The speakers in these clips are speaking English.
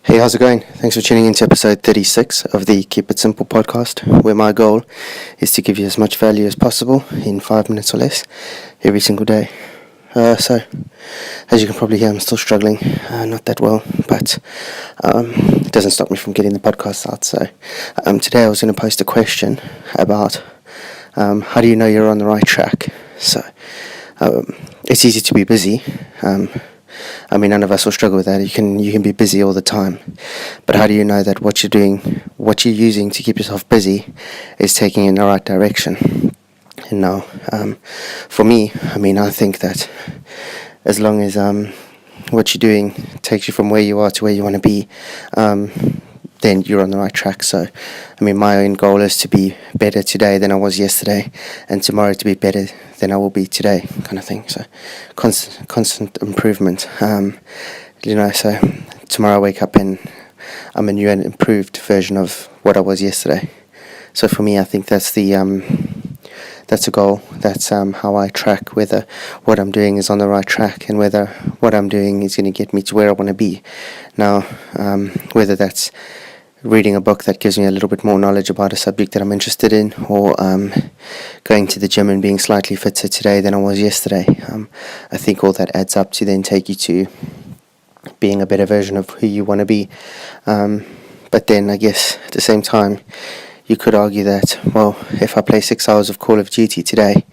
Hey, how's it going? Thanks for tuning into episode 36 of the Keep It Simple podcast, where my goal is to give you as much value as possible in 5 minutes or less every single day. So, as you can probably hear, I'm still struggling, not that well, but it doesn't stop me from getting the podcast out. So, today I was going to post a question about how do you know you're on the right track? So, it's easy to be busy. None of us will struggle with that. You can be busy all the time, but how do you know that what you're doing, what you're using to keep yourself busy, is taking you in the right direction? And now, for me, I think that as long as what you're doing takes you from where you are to where you want to be, then you're on the right track. So, my own goal is to be better today than I was yesterday, and tomorrow to be better than I will be today, kind of thing. So, constant improvement. So tomorrow I wake up and I'm a new and improved version of what I was yesterday. So for me, I think that's a goal. That's how I track whether what I'm doing is on the right track and whether what I'm doing is going to get me to where I want to be. Now, whether that's reading a book that gives me a little bit more knowledge about a subject that I'm interested in, or going to the gym and being slightly fitter today than I was yesterday. I think all that adds up to then take you to being a better version of who you want to be. But then I guess at the same time, you could argue that, well, if I play 6 hours of Call of Duty today,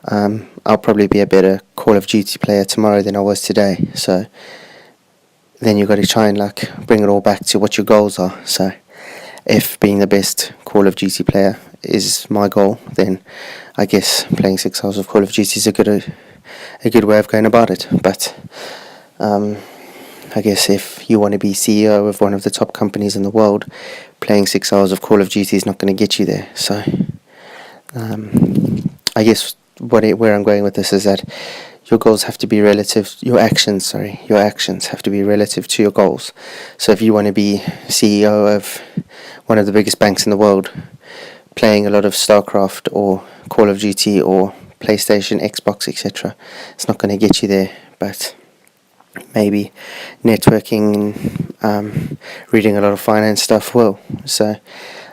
I'll probably be a better Call of Duty player tomorrow than I was today. So then you've got to try and bring it all back to what your goals are. So if being the best Call of Duty player is my goal, then I guess playing 6 hours of Call of Duty is a good way of going about it. But I guess if you want to be CEO of one of the top companies in the world, playing 6 hours of Call of Duty is not going to get you there. So I guess where I'm going with this is that your goals have to be relative, your actions have to be relative to your goals. So if you want to be CEO of one of the biggest banks in the world, playing a lot of StarCraft or Call of Duty or PlayStation, Xbox, etc., it's not going to get you there. But maybe networking and reading a lot of finance stuff will. So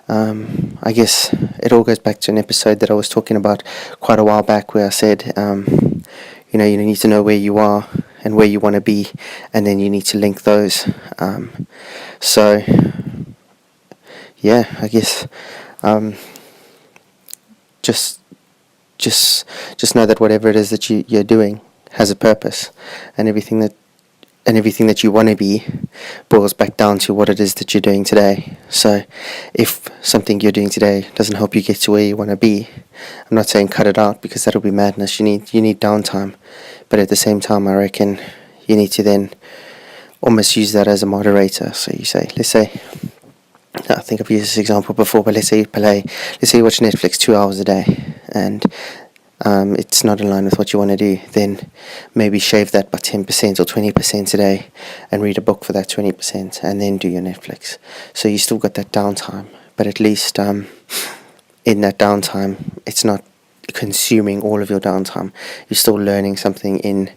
I guess it all goes back to an episode that I was talking about quite a while back, where I said you need to know where you are and where you want to be, and then you need to link those. So yeah, I guess just know that whatever it is that you're doing has a purpose, and everything that you want to be boils back down to what it is that you're doing today. So if something you're doing today doesn't help you get to where you want to be, I'm not saying cut it out, because that'll be madness. You need downtime, but at the same time, I reckon you need to then almost use that as a moderator. So let's say, I think I've used this example before, but let's say you watch Netflix 2 hours a day, and it's not in line with what you want to do, then maybe shave that by 10% or 20% a day and read a book for that 20%, and then do your Netflix. So you still got that downtime, but at least in that downtime, it's not consuming all of your downtime. You're still learning something in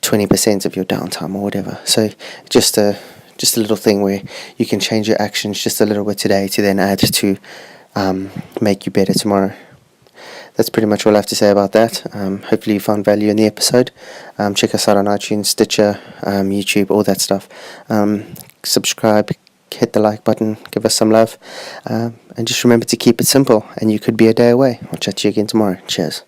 20% of your downtime or whatever. So just a little thing where you can change your actions just a little bit today to then add to make you better tomorrow. That's pretty much all I have to say about that. Hopefully you found value in the episode. Check us out on iTunes, Stitcher, YouTube, all that stuff. Subscribe, hit the like button, give us some love, and just remember to keep it simple, and you could be a day away. I'll chat to you again tomorrow. Cheers.